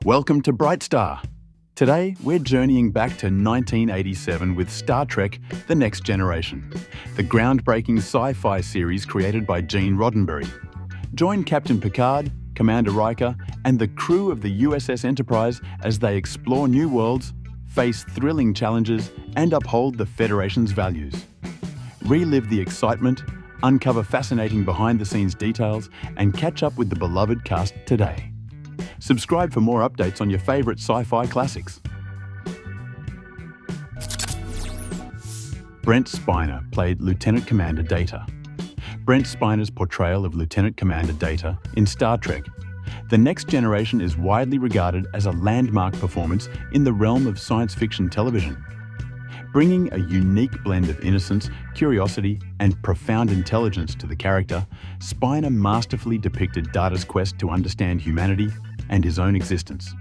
Welcome to Bright Star. Today, we're journeying back to 1987 with Star Trek: The Next Generation, the groundbreaking sci-fi series created by Gene Roddenberry. Join Captain Picard, Commander Riker, and the crew of the USS Enterprise as they explore new worlds, face thrilling challenges, and uphold the Federation's values. Relive the excitement, uncover fascinating behind-the-scenes details, and catch up with the beloved cast today. Subscribe for more updates on your favourite sci-fi classics. Brent Spiner played Lieutenant Commander Data. Brent Spiner's portrayal of Lieutenant Commander Data in Star Trek: The Next Generation is widely regarded as a landmark performance in the realm of science fiction television. Bringing a unique blend of innocence, curiosity, and profound intelligence to the character, Spiner masterfully depicted Data's quest to understand humanity and his own existence.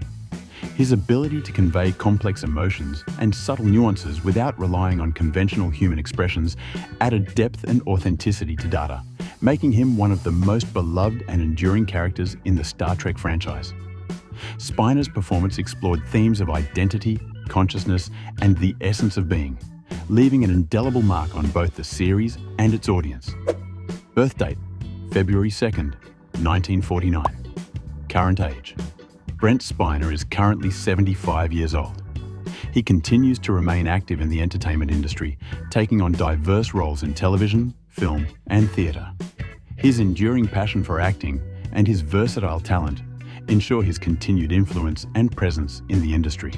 His ability to convey complex emotions and subtle nuances without relying on conventional human expressions added depth and authenticity to Data, making him one of the most beloved and enduring characters in the Star Trek franchise. Spiner's performance explored themes of identity, consciousness, and the essence of being, leaving an indelible mark on both the series and its audience. Birth date: February 2nd, 1949. Current age: Brent Spiner is currently 75 years old. He continues to remain active in the entertainment industry, taking on diverse roles in television, film, and theatre. His enduring passion for acting and his versatile talent ensure his continued influence and presence in the industry.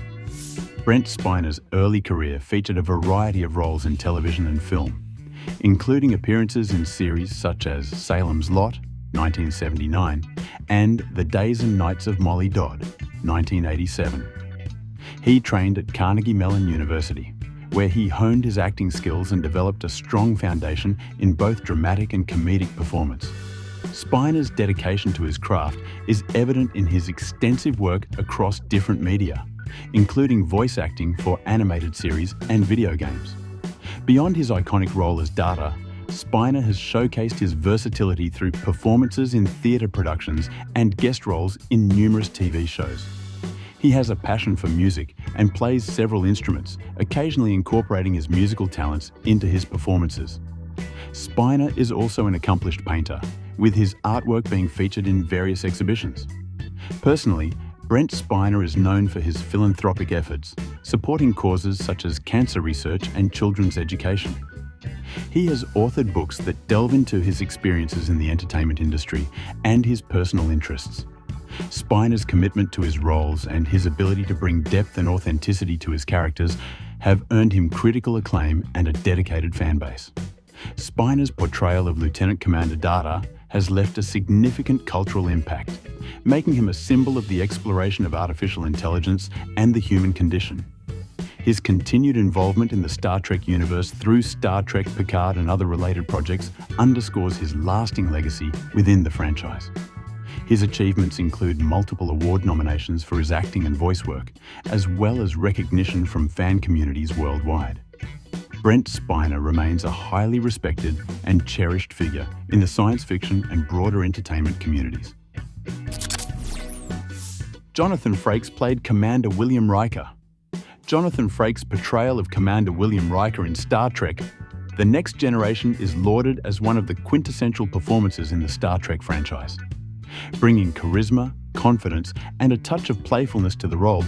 Brent Spiner's early career featured a variety of roles in television and film, including appearances in series such as Salem's Lot, 1979, and The Days and Nights of Molly Dodd, 1987. He trained at Carnegie Mellon University, where he honed his acting skills and developed a strong foundation in both dramatic and comedic performance. Spiner's dedication to his craft is evident in his extensive work across different media, including voice acting for animated series and video games. Beyond his iconic role as Data, Spiner has showcased his versatility through performances in theatre productions and guest roles in numerous TV shows. He has a passion for music and plays several instruments, occasionally incorporating his musical talents into his performances. Spiner is also an accomplished painter, with his artwork being featured in various exhibitions. Personally, Brent Spiner is known for his philanthropic efforts, supporting causes such as cancer research and children's education. He has authored books that delve into his experiences in the entertainment industry and his personal interests. Spiner's commitment to his roles and his ability to bring depth and authenticity to his characters have earned him critical acclaim and a dedicated fan base. Spiner's portrayal of Lieutenant Commander Data has left a significant cultural impact, making him a symbol of the exploration of artificial intelligence and the human condition. His continued involvement in the Star Trek universe through Star Trek Picard and other related projects underscores his lasting legacy within the franchise. His achievements include multiple award nominations for his acting and voice work, as well as recognition from fan communities worldwide. Brent Spiner remains a highly respected and cherished figure in the science fiction and broader entertainment communities. Jonathan Frakes played Commander William Riker. Jonathan Frakes' portrayal of Commander William Riker in Star Trek: The Next Generation is lauded as one of the quintessential performances in the Star Trek franchise. Bringing charisma, confidence, and a touch of playfulness to the role,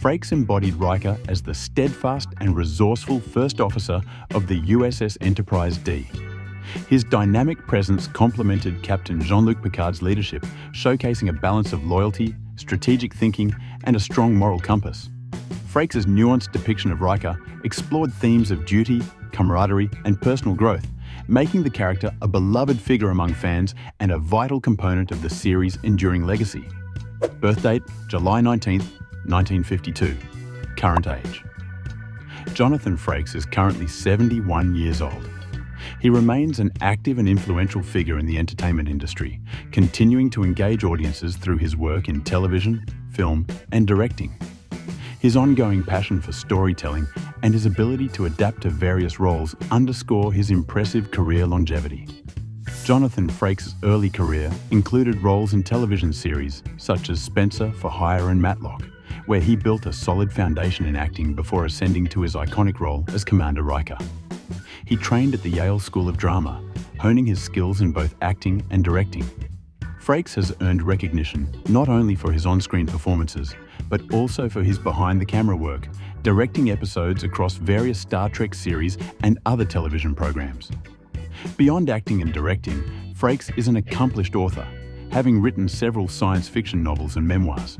Frakes embodied Riker as the steadfast and resourceful first officer of the USS Enterprise-D. His dynamic presence complemented Captain Jean-Luc Picard's leadership, showcasing a balance of loyalty, strategic thinking, and a strong moral compass. Frakes' nuanced depiction of Riker explored themes of duty, camaraderie, and personal growth, making the character a beloved figure among fans and a vital component of the series' enduring legacy. Birth date: July 19th, 1952. Current age: Jonathan Frakes is currently 71 years old. He remains an active and influential figure in the entertainment industry, continuing to engage audiences through his work in television, film, and directing. His ongoing passion for storytelling and his ability to adapt to various roles underscore his impressive career longevity. Jonathan Frakes' early career included roles in television series such as Spencer, For Hire and Matlock, where he built a solid foundation in acting before ascending to his iconic role as Commander Riker. He trained at the Yale School of Drama, honing his skills in both acting and directing. Frakes has earned recognition not only for his on-screen performances, but also for his behind-the-camera work, directing episodes across various Star Trek series and other television programs. Beyond acting and directing, Frakes is an accomplished author, having written several science fiction novels and memoirs.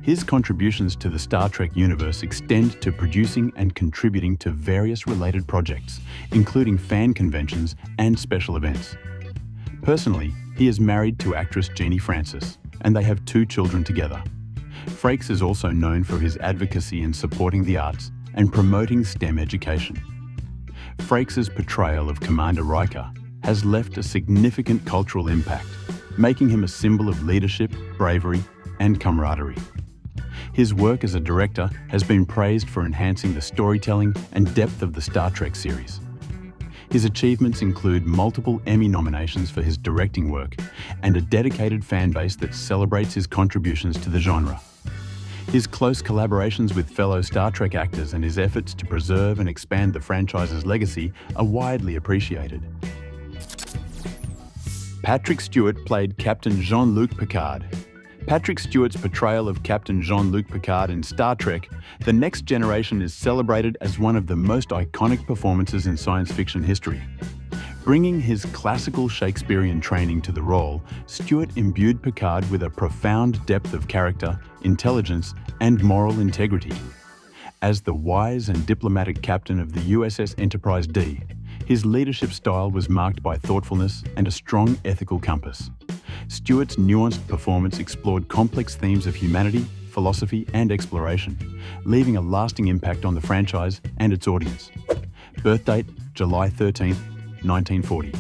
His contributions to the Star Trek universe extend to producing and contributing to various related projects, including fan conventions and special events. Personally, he is married to actress Jeannie Francis, and they have 2 children together. Frakes is also known for his advocacy in supporting the arts and promoting STEM education. Frakes' portrayal of Commander Riker has left a significant cultural impact, making him a symbol of leadership, bravery, and camaraderie. His work as a director has been praised for enhancing the storytelling and depth of the Star Trek series. His achievements include multiple Emmy nominations for his directing work and a dedicated fan base that celebrates his contributions to the genre. His close collaborations with fellow Star Trek actors and his efforts to preserve and expand the franchise's legacy are widely appreciated. Patrick Stewart played Captain Jean-Luc Picard. Patrick Stewart's portrayal of Captain Jean-Luc Picard in Star Trek: The Next Generation is celebrated as one of the most iconic performances in science fiction history. Bringing his classical Shakespearean training to the role, Stewart imbued Picard with a profound depth of character, intelligence, and moral integrity. As the wise and diplomatic captain of the USS Enterprise-D, his leadership style was marked by thoughtfulness and a strong ethical compass. Stewart's nuanced performance explored complex themes of humanity, philosophy, and exploration, leaving a lasting impact on the franchise and its audience. Birth date: July 13, 1940.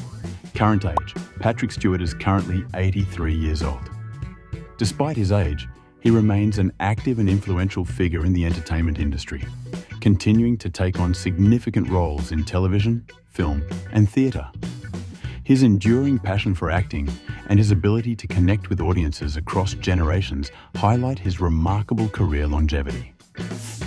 Current age: Patrick Stewart is currently 83 years old. Despite his age, he remains an active and influential figure in the entertainment industry, continuing to take on significant roles in television, film, and theatre. His enduring passion for acting and his ability to connect with audiences across generations highlight his remarkable career longevity.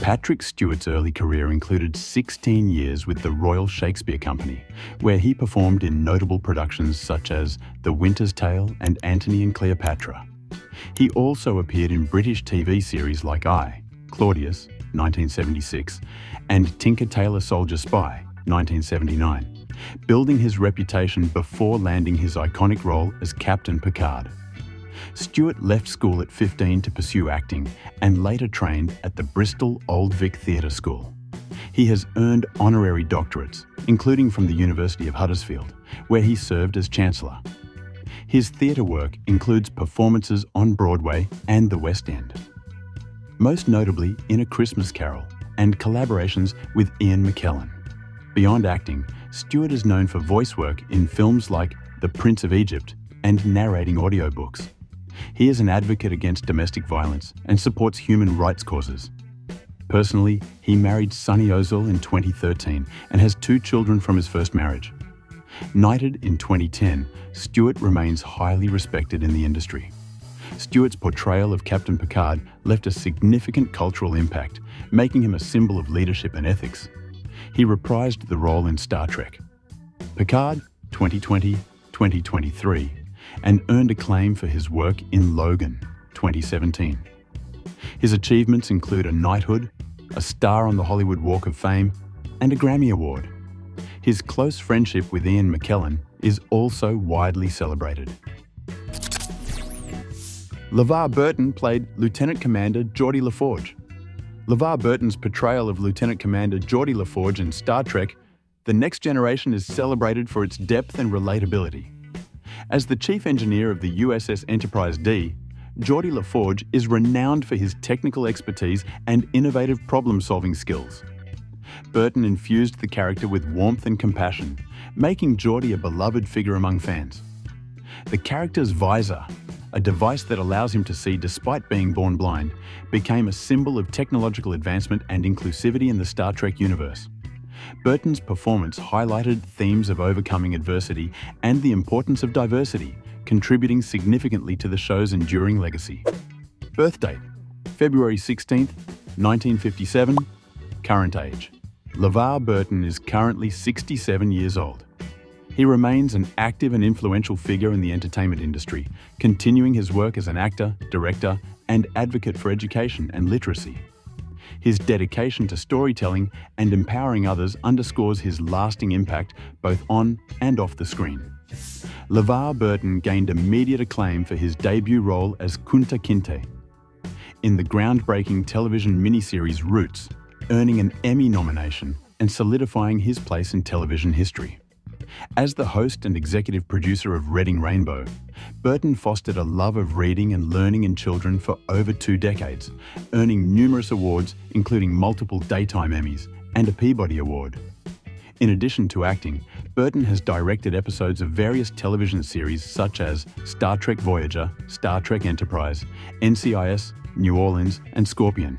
Patrick Stewart's early career included 16 years with the Royal Shakespeare Company, where he performed in notable productions such as The Winter's Tale and Antony and Cleopatra. He also appeared in British TV series like I, Claudius, 1976, and Tinker Tailor Soldier Spy, 1979. Building his reputation before landing his iconic role as Captain Picard. Stewart left school at 15 to pursue acting and later trained at the Bristol Old Vic Theatre School. He has earned honorary doctorates, including from the University of Huddersfield, where he served as Chancellor. His theatre work includes performances on Broadway and the West End, most notably in A Christmas Carol and collaborations with Ian McKellen. Beyond acting, Stewart is known for voice work in films like The Prince of Egypt and narrating audiobooks. He is an advocate against domestic violence and supports human rights causes. Personally, he married Sunny Ozil in 2013 and has 2 children from his first marriage. Knighted in 2010, Stewart remains highly respected in the industry. Stewart's portrayal of Captain Picard left a significant cultural impact, making him a symbol of leadership and ethics. He reprised the role in Star Trek, Picard 2020-2023, and earned acclaim for his work in Logan 2017. His achievements include a knighthood, a star on the Hollywood Walk of Fame, and a Grammy Award. His close friendship with Ian McKellen is also widely celebrated. Lavar Burton played Lieutenant Commander Geordi LaForge. Lavar Burton's portrayal of Lieutenant Commander Geordi LaForge in Star Trek: The Next Generation is celebrated for its depth and relatability. As the chief engineer of the USS Enterprise-D, Geordi LaForge is renowned for his technical expertise and innovative problem-solving skills. Burton infused the character with warmth and compassion, making Geordi a beloved figure among fans. The character's visor, a device that allows him to see despite being born blind, became a symbol of technological advancement and inclusivity in the Star Trek universe. Burton's performance highlighted themes of overcoming adversity and the importance of diversity, contributing significantly to the show's enduring legacy. Birth date: February 16th, 1957. Current age: Lavar Burton is currently 67 years old. He remains an active and influential figure in the entertainment industry, continuing his work as an actor, director, and advocate for education and literacy. His dedication to storytelling and empowering others underscores his lasting impact both on and off the screen. Lavar Burton gained immediate acclaim for his debut role as Kunta Kinte in the groundbreaking television miniseries Roots, earning an Emmy nomination and solidifying his place in television history. As the host and executive producer of Reading Rainbow, Burton fostered a love of reading and learning in children for over 2 decades, earning numerous awards including multiple Daytime Emmys and a Peabody Award. In addition to acting, Burton has directed episodes of various television series such as Star Trek Voyager, Star Trek Enterprise, NCIS, New Orleans, and Scorpion.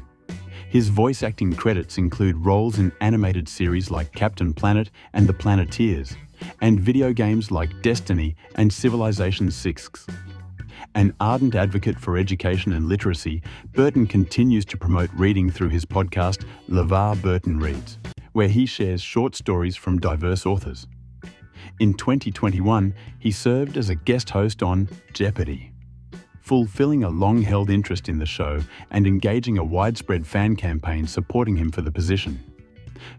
His voice acting credits include roles in animated series like Captain Planet and The Planeteers, and video games like Destiny and Civilization 6. An ardent advocate for education and literacy, Burton continues to promote reading through his podcast, Lavar Burton Reads, where he shares short stories from diverse authors. In 2021, he served as a guest host on Jeopardy! Fulfilling a long-held interest in the show and engaging a widespread fan campaign supporting him for the position.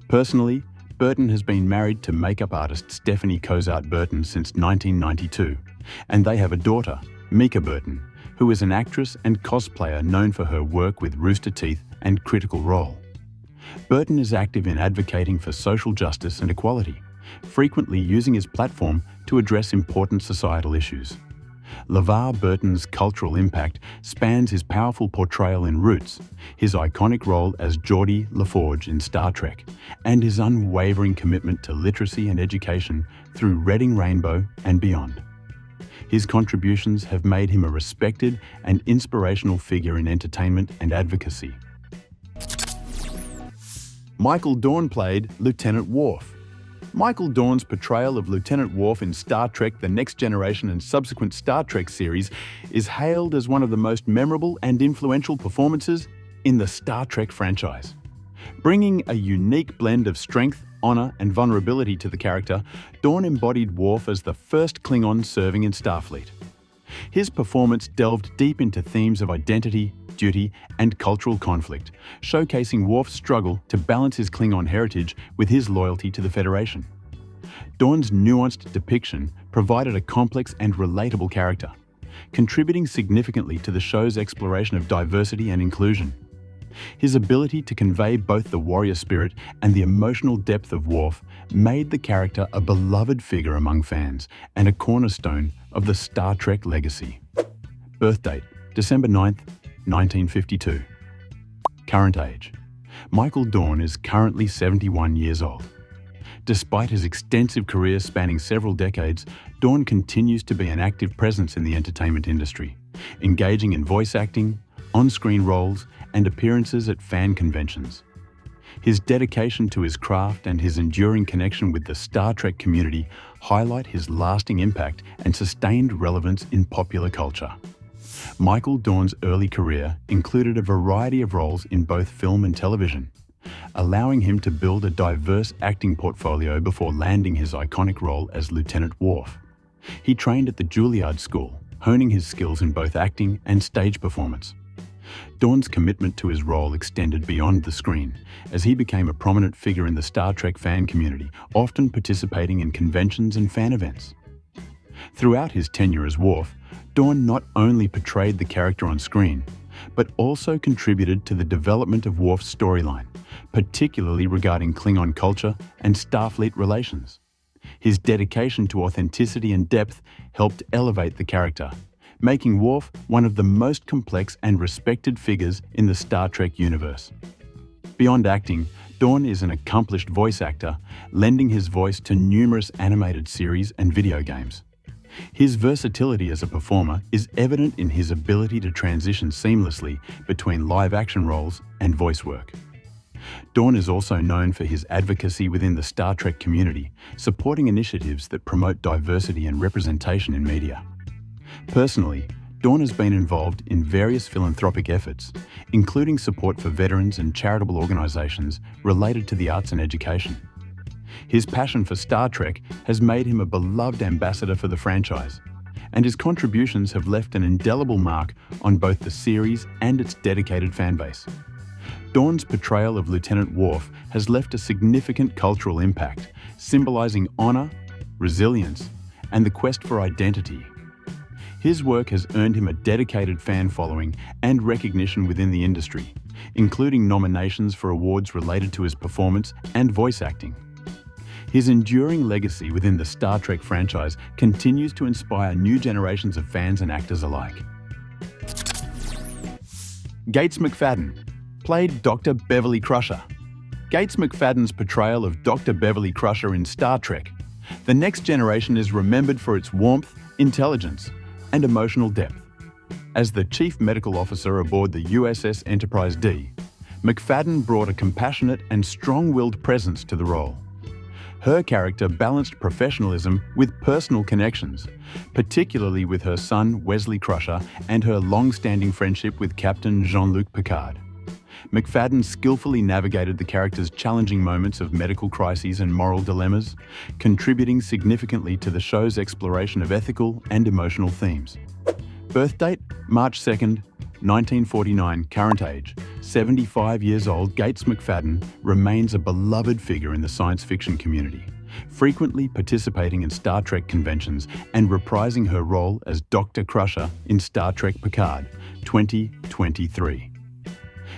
Personally, Burton has been married to makeup artist Stephanie Cozart Burton since 1992, and they have a daughter, Mika Burton, who is an actress and cosplayer known for her work with Rooster Teeth and Critical Role. Burton is active in advocating for social justice and equality, frequently using his platform to address important societal issues. Lavar Burton's cultural impact spans his powerful portrayal in Roots, his iconic role as Geordi LaForge in Star Trek, and his unwavering commitment to literacy and education through Reading Rainbow and beyond. His contributions have made him a respected and inspirational figure in entertainment and advocacy. Michael Dorn played Lieutenant Worf. Michael Dorn's portrayal of Lieutenant Worf in Star Trek: The Next Generation and subsequent Star Trek series is hailed as one of the most memorable and influential performances in the Star Trek franchise. Bringing a unique blend of strength, honor, and vulnerability to the character, Dorn embodied Worf as the first Klingon serving in Starfleet. His performance delved deep into themes of identity, duty, and cultural conflict, showcasing Worf's struggle to balance his Klingon heritage with his loyalty to the Federation. Dorn's nuanced depiction provided a complex and relatable character, contributing significantly to the show's exploration of diversity and inclusion. His ability to convey both the warrior spirit and the emotional depth of Worf made the character a beloved figure among fans and a cornerstone of the Star Trek legacy. Birth date: December 9th, 1952. Current age: Michael Dorn is currently 71 years old. Despite his extensive career spanning several decades, Dorn continues to be an active presence in the entertainment industry, engaging in voice acting, on-screen roles, and appearances at fan conventions. His dedication to his craft and his enduring connection with the Star Trek community highlight his lasting impact and sustained relevance in popular culture. Michael Dorn's early career included a variety of roles in both film and television, allowing him to build a diverse acting portfolio before landing his iconic role as Lieutenant Worf. He trained at the Juilliard School, honing his skills in both acting and stage performance. Dorn's commitment to his role extended beyond the screen, as he became a prominent figure in the Star Trek fan community, often participating in conventions and fan events. Throughout his tenure as Worf, Dorn not only portrayed the character on screen, but also contributed to the development of Worf's storyline, particularly regarding Klingon culture and Starfleet relations. His dedication to authenticity and depth helped elevate the character, making Worf one of the most complex and respected figures in the Star Trek universe. Beyond acting, Dorn is an accomplished voice actor, lending his voice to numerous animated series and video games. His versatility as a performer is evident in his ability to transition seamlessly between live-action roles and voice work. Dorn is also known for his advocacy within the Star Trek community, supporting initiatives that promote diversity and representation in media. Personally, Dorn has been involved in various philanthropic efforts, including support for veterans and charitable organisations related to the arts and education. His passion for Star Trek has made him a beloved ambassador for the franchise, and his contributions have left an indelible mark on both the series and its dedicated fanbase. Dorn's portrayal of Lieutenant Worf has left a significant cultural impact, symbolising honour, resilience, and the quest for identity. His work has earned him a dedicated fan following and recognition within the industry, including nominations for awards related to his performance and voice acting. His enduring legacy within the Star Trek franchise continues to inspire new generations of fans and actors alike. Gates McFadden played Dr. Beverly Crusher. Gates McFadden's portrayal of Dr. Beverly Crusher in Star Trek: The Next Generation is remembered for its warmth, intelligence, and emotional depth. As the chief medical officer aboard the USS Enterprise-D, McFadden brought a compassionate and strong-willed presence to the role. Her character balanced professionalism with personal connections, particularly with her son Wesley Crusher and her long-standing friendship with Captain Jean-Luc Picard. McFadden skillfully navigated the character's challenging moments of medical crises and moral dilemmas, contributing significantly to the show's exploration of ethical and emotional themes. Birth date: March 2nd, 1949. Current age: 75 years old. Gates McFadden remains a beloved figure in the science fiction community, frequently participating in Star Trek conventions and reprising her role as Dr. Crusher in Star Trek Picard 2023.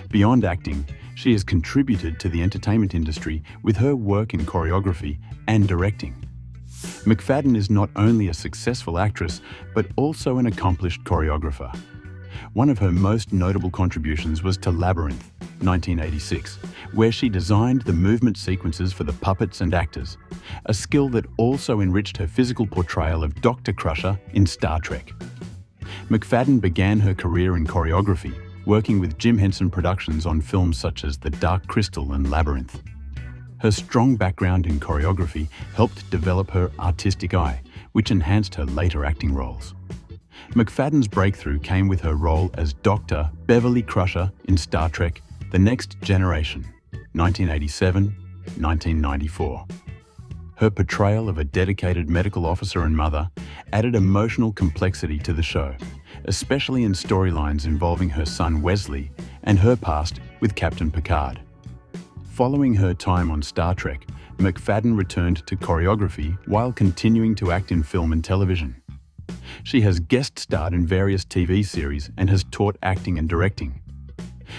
Beyond acting, she has contributed to the entertainment industry with her work in choreography and directing. McFadden is not only a successful actress, but also an accomplished choreographer. One of her most notable contributions was to Labyrinth, 1986, where she designed the movement sequences for the puppets and actors, a skill that also enriched her physical portrayal of Dr. Crusher in Star Trek. McFadden began her career in choreography, working with Jim Henson Productions on films such as The Dark Crystal and Labyrinth. Her strong background in choreography helped develop her artistic eye, which enhanced her later acting roles. McFadden's breakthrough came with her role as Dr. Beverly Crusher in Star Trek: The Next Generation, 1987-1994. Her portrayal of a dedicated medical officer and mother added emotional complexity to the show, especially in storylines involving her son Wesley and her past with Captain Picard. Following her time on Star Trek, McFadden returned to choreography while continuing to act in film and television. She has guest starred in various TV series and has taught acting and directing.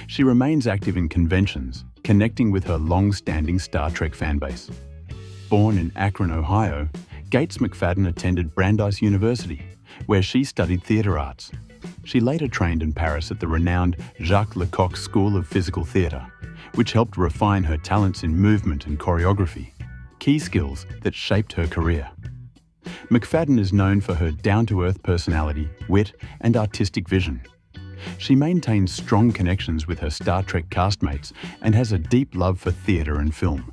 She remains active in conventions, connecting with her long-standing Star Trek fanbase. Born in Akron, Ohio, Gates McFadden attended Brandeis University, where she studied theatre arts. She later trained in Paris at the renowned Jacques Lecoq School of Physical Theatre, which helped refine her talents in movement and choreography, key skills that shaped her career. McFadden is known for her down-to-earth personality, wit, and artistic vision. She maintains strong connections with her Star Trek castmates and has a deep love for theatre and film.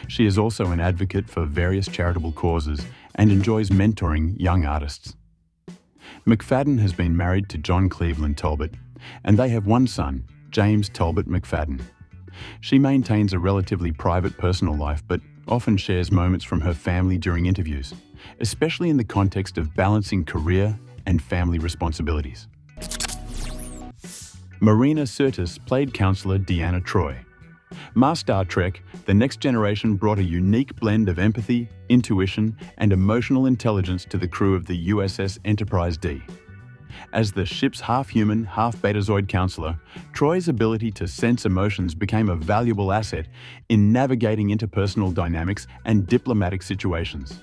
She is also an advocate for various charitable causes and enjoys mentoring young artists. McFadden has been married to John Cleveland Talbot, and they have one son, James Talbot McFadden. She maintains a relatively private personal life, but often shares moments from her family during interviews, especially in the context of balancing career and family responsibilities. Marina Sirtis played Counselor Deana Troy. Star Trek: The Next Generation brought a unique blend of empathy, intuition, and emotional intelligence to the crew of the USS Enterprise-D. As the ship's half-human, half-betazoid counselor, Troy's ability to sense emotions became a valuable asset in navigating interpersonal dynamics and diplomatic situations.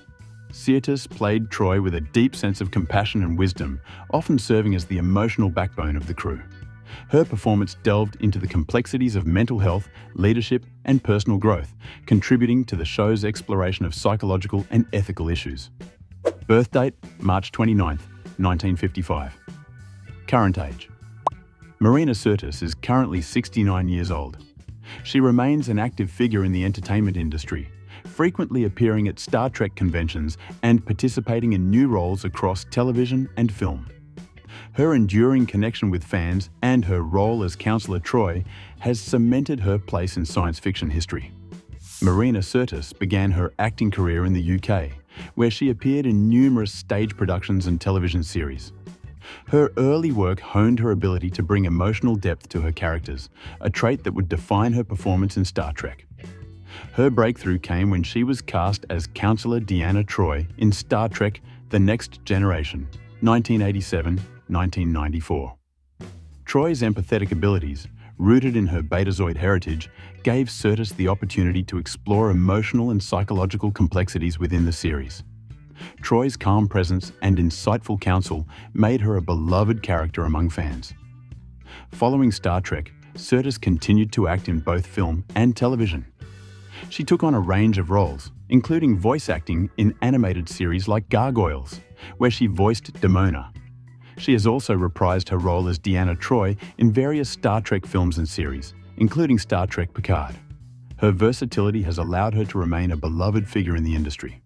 Sirtis played Troy with a deep sense of compassion and wisdom, often serving as the emotional backbone of the crew. Her performance delved into the complexities of mental health, leadership, and personal growth, contributing to the show's exploration of psychological and ethical issues. Birth date: March 29, 1955. Current age: Marina Sirtis is currently 69 years old. She remains an active figure in the entertainment industry, frequently appearing at Star Trek conventions and participating in new roles across television and film. Her enduring connection with fans and her role as Counselor Troy has cemented her place in science fiction history. Marina Sirtis began her acting career in the UK, where she appeared in numerous stage productions and television series. Her early work honed her ability to bring emotional depth to her characters, a trait that would define her performance in Star Trek. Her breakthrough came when she was cast as Counselor Deana Troy in Star Trek: The Next Generation, 1987-1994. Troy's empathetic abilities, rooted in her Betazoid heritage, gave Sirtis the opportunity to explore emotional and psychological complexities within the series. Troy's calm presence and insightful counsel made her a beloved character among fans. Following Star Trek, Sirtis continued to act in both film and television. She took on a range of roles, including voice acting in animated series like Gargoyles, where she voiced Demona. She has also reprised her role as Deana Troy in various Star Trek films and series, including Star Trek Picard. Her versatility has allowed her to remain a beloved figure in the industry.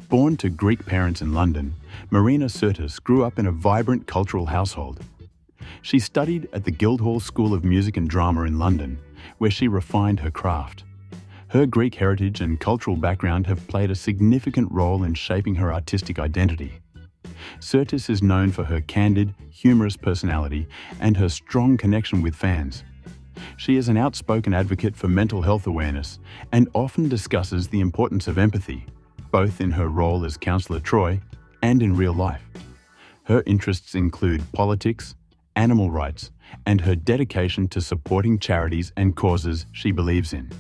Born to Greek parents in London, Marina Sirtis grew up in a vibrant cultural household. She studied at the Guildhall School of Music and Drama in London, where she refined her craft. Her Greek heritage and cultural background have played a significant role in shaping her artistic identity. Sirtis is known for her candid, humorous personality and her strong connection with fans. She is an outspoken advocate for mental health awareness and often discusses the importance of empathy, both in her role as Counselor Troy and in real life. Her interests include politics, animal rights, and her dedication to supporting charities and causes she believes in.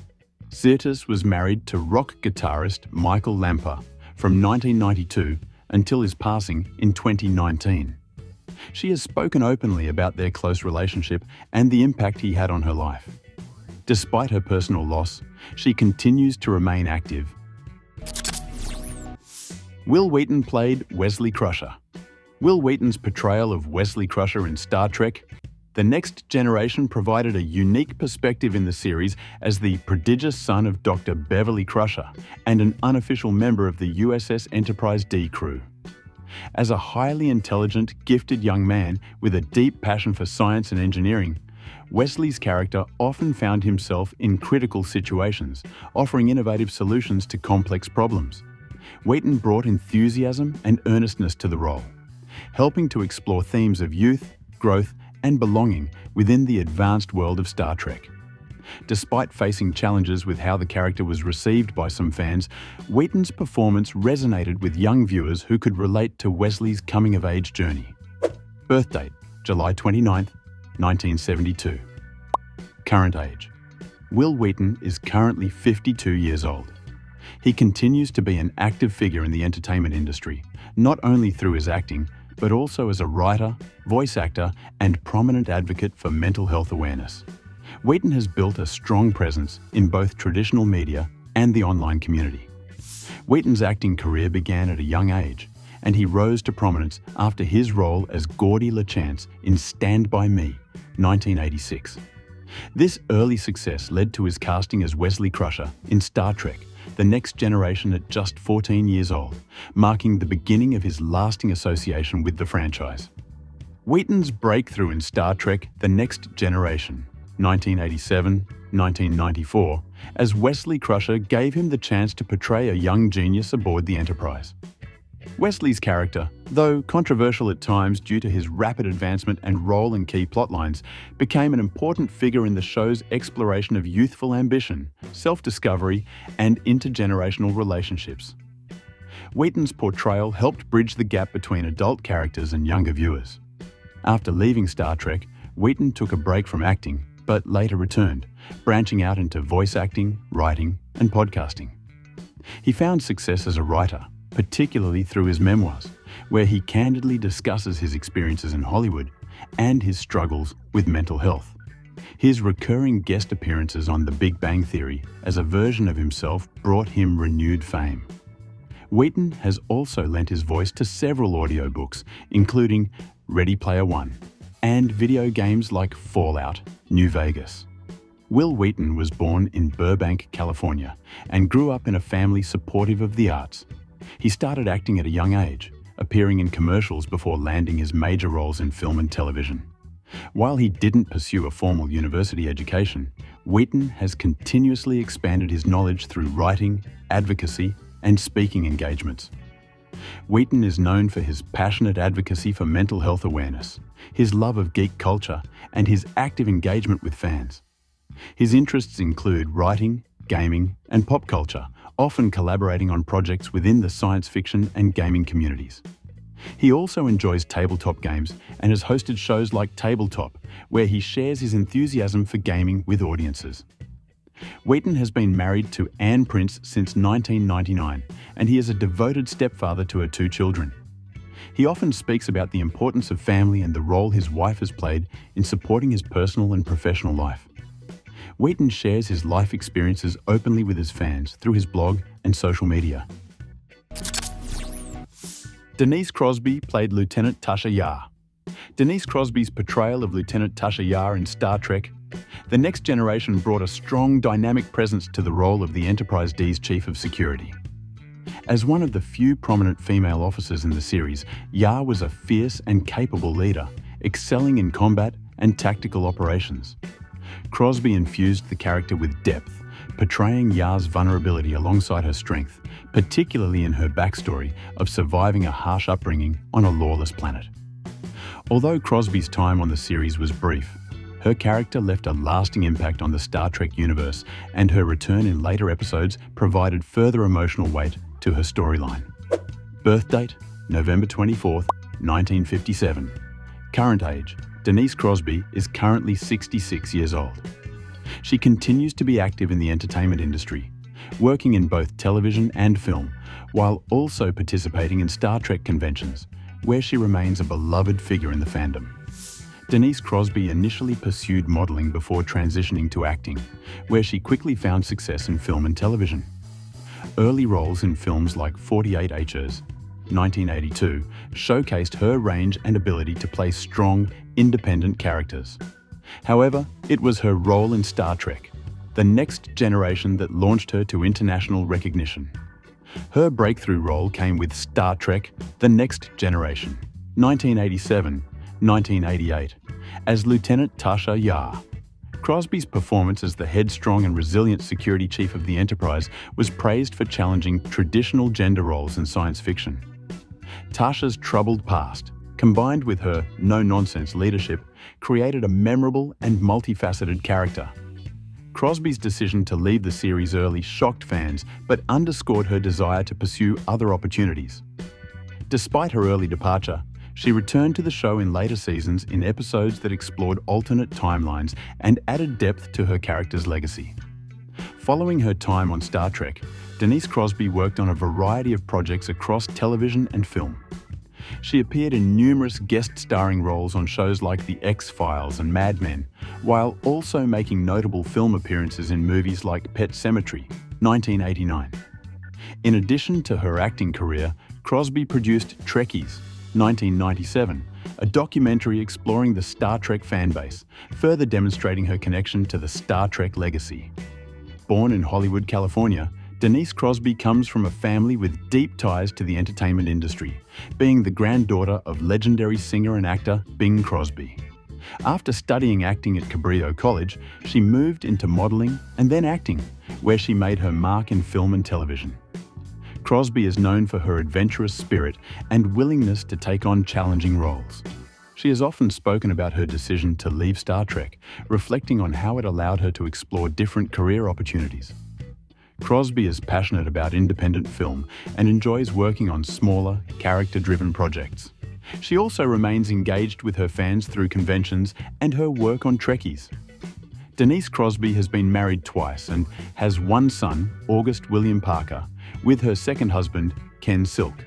Sirtis was married to rock guitarist Michael Lamper from 1992 until his passing in 2019. She has spoken openly about their close relationship and the impact he had on her life. Despite her personal loss, she continues to remain active. Will Wheaton played Wesley Crusher. Will Wheaton's portrayal of Wesley Crusher in Star Trek: The Next Generation provided a unique perspective in the series as the prodigious son of Dr. Beverly Crusher and an unofficial member of the USS Enterprise-D crew. As a highly intelligent, gifted young man with a deep passion for science and engineering, Wesley's character often found himself in critical situations, offering innovative solutions to complex problems. Wheaton brought enthusiasm and earnestness to the role, helping to explore themes of youth, growth, and belonging within the advanced world of Star Trek. Despite facing challenges with how the character was received by some fans, Wheaton's performance resonated with young viewers who could relate to Wesley's coming-of-age journey. Birth date: July 29, 1972. Current age: Will Wheaton is currently 52 years old. He continues to be an active figure in the entertainment industry, not only through his acting, but also as a writer, voice actor, and prominent advocate for mental health awareness. Wheaton has built a strong presence in both traditional media and the online community. Wheaton's acting career began at a young age, and he rose to prominence after his role as Geordie LaChance in Stand By Me, 1986. This early success led to his casting as Wesley Crusher in Star Trek: The Next Generation at just 14 years old, marking the beginning of his lasting association with the franchise. Wheaton's breakthrough in Star Trek: The Next Generation, 1987-1994, as Wesley Crusher gave him the chance to portray a young genius aboard the Enterprise. Wesley's character, though controversial at times due to his rapid advancement and role in key plotlines, became an important figure in the show's exploration of youthful ambition, self-discovery, and intergenerational relationships. Wheaton's portrayal helped bridge the gap between adult characters and younger viewers. After leaving Star Trek, Wheaton took a break from acting, but later returned, branching out into voice acting, writing, and podcasting. He found success as a writer, particularly through his memoirs, where he candidly discusses his experiences in Hollywood and his struggles with mental health. His recurring guest appearances on The Big Bang Theory as a version of himself brought him renewed fame. Wheaton has also lent his voice to several audiobooks, including Ready Player One and video games like Fallout: New Vegas. Will Wheaton was born in Burbank, California, and grew up in a family supportive of the arts. He started acting at a young age, appearing in commercials before landing his major roles in film and television. While he didn't pursue a formal university education, Wheaton has continuously expanded his knowledge through writing, advocacy, and speaking engagements. Wheaton is known for his passionate advocacy for mental health awareness, his love of geek culture, and his active engagement with fans. His interests include writing, gaming, and pop culture, often collaborating on projects within the science fiction and gaming communities. He also enjoys tabletop games and has hosted shows like Tabletop, where he shares his enthusiasm for gaming with audiences. Wheaton has been married to Anne Prince since 1999, and he is a devoted stepfather to her 2 children. He often speaks about the importance of family and the role his wife has played in supporting his personal and professional life. Wheaton shares his life experiences openly with his fans through his blog and social media. Denise Crosby played Lieutenant Tasha Yar. Denise Crosby's portrayal of Lieutenant Tasha Yar in Star Trek: The Next Generation brought a strong, dynamic presence to the role of the Enterprise-D's Chief of Security. As one of the few prominent female officers in the series, Yar was a fierce and capable leader, excelling in combat and tactical operations. Crosby infused the character with depth, portraying Yar's vulnerability alongside her strength, particularly in her backstory of surviving a harsh upbringing on a lawless planet. Although Crosby's time on the series was brief, her character left a lasting impact on the Star Trek universe, and her return in later episodes provided further emotional weight to her storyline. Birth date: November 24th, 1957. Current age: Denise Crosby is currently 66 years old. She continues to be active in the entertainment industry, working in both television and film, while also participating in Star Trek conventions, where she remains a beloved figure in the fandom. Denise Crosby initially pursued modeling before transitioning to acting, where she quickly found success in film and television. Early roles in films like 48 H's, 1982, showcased her range and ability to play strong, independent characters. However, it was her role in Star Trek: The Next Generation that launched her to international recognition. Her breakthrough role came with Star Trek: The Next Generation, 1987-1988, as Lieutenant Tasha Yar. Crosby's performance as the headstrong and resilient security chief of the Enterprise was praised for challenging traditional gender roles in science fiction. Tasha's troubled past, combined with her no-nonsense leadership, created a memorable and multifaceted character. Crosby's decision to leave the series early shocked fans, but underscored her desire to pursue other opportunities. Despite her early departure, she returned to the show in later seasons in episodes that explored alternate timelines and added depth to her character's legacy. Following her time on Star Trek, Denise Crosby worked on a variety of projects across television and film. She appeared in numerous guest-starring roles on shows like The X-Files and Mad Men, while also making notable film appearances in movies like Pet Sematary, 1989. In addition to her acting career, Crosby produced Trekkies, 1997, a documentary exploring the Star Trek fanbase, further demonstrating her connection to the Star Trek legacy. Born in Hollywood, California, Denise Crosby comes from a family with deep ties to the entertainment industry, being the granddaughter of legendary singer and actor Bing Crosby. After studying acting at Cabrillo College, she moved into modeling and then acting, where she made her mark in film and television. Crosby is known for her adventurous spirit and willingness to take on challenging roles. She has often spoken about her decision to leave Star Trek, reflecting on how it allowed her to explore different career opportunities. Crosby is passionate about independent film and enjoys working on smaller, character-driven projects. She also remains engaged with her fans through conventions and her work on Trekkies. Denise Crosby has been married twice and has one son, August William Parker, with her second husband, Ken Silk.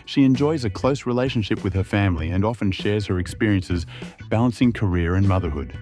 She enjoys a close relationship with her family and often shares her experiences balancing career and motherhood.